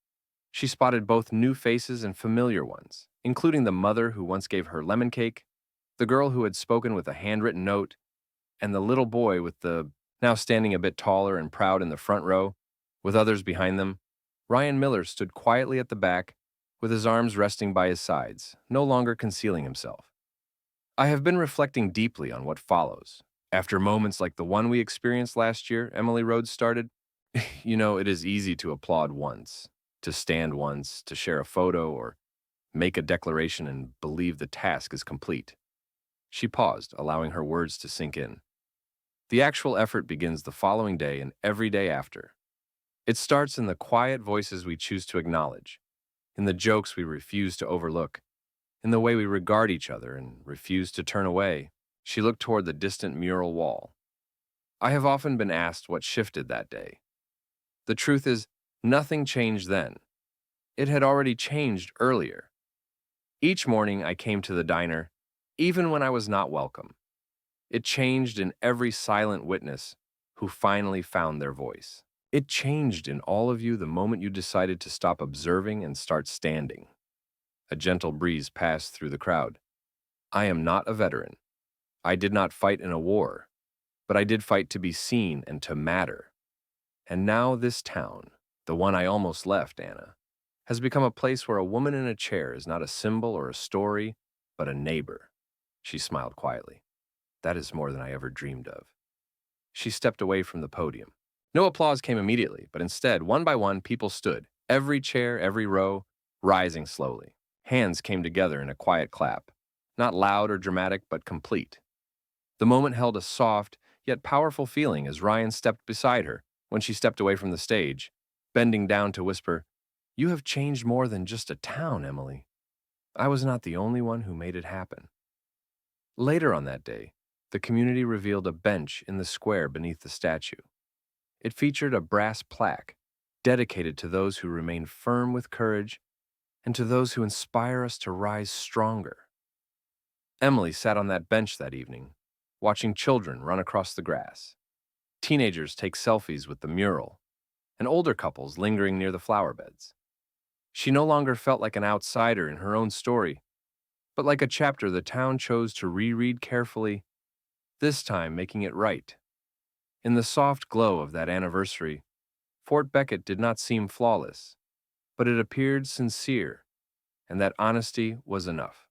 S1: she spotted both new faces and familiar ones, including the mother who once gave her lemon cake, the girl who had spoken with a handwritten note, and the little boy with the, now standing a bit taller and proud in the front row, with others behind them. Ryan Miller stood quietly at the back, with his arms resting by his sides, no longer concealing himself. "I have been reflecting deeply on what follows. After moments like the one we experienced last year," Emily Rhodes started, "you know, it is easy to applaud once, to stand once, to share a photo, or make a declaration and believe the task is complete." She paused, allowing her words to sink in. "The actual effort begins the following day and every day after. It starts in the quiet voices we choose to acknowledge, in the jokes we refuse to overlook, in the way we regard each other and refuse to turn away. She looked toward the distant mural wall. I have often been asked what shifted that day. The truth is, nothing changed then. It had already changed earlier. Each morning I came to the diner, even when I was not welcome. It changed in every silent witness who finally found their voice. It changed in all of you the moment you decided to stop observing and start standing. A gentle breeze passed through the crowd. I am not a veteran. I did not fight in a war, but I did fight to be seen and to matter. And now this town, the one I almost left, Anna, has become a place where a woman in a chair is not a symbol or a story, but a neighbor. She smiled quietly. That is more than I ever dreamed of. She stepped away from the podium. No applause came immediately, but instead, one by one, people stood, every chair, every row, rising slowly. Hands came together in a quiet clap, not loud or dramatic, but complete. The moment held a soft, yet powerful feeling as Ryan stepped beside her when she stepped away from the stage, bending down to whisper, "You have changed more than just a town, Emily. I was not the only one who made it happen." Later on that day, the community revealed a bench in the square beneath the statue. It featured a brass plaque dedicated to those who remain firm with courage and to those who inspire us to rise stronger. Emily sat on that bench that evening, watching children run across the grass, teenagers take selfies with the mural, and older couples lingering near the flower beds. She no longer felt like an outsider in her own story, but like a chapter the town chose to reread carefully, this time making it right. In the soft glow of that anniversary, Fort Beckett did not seem flawless, but it appeared sincere, and that honesty was enough.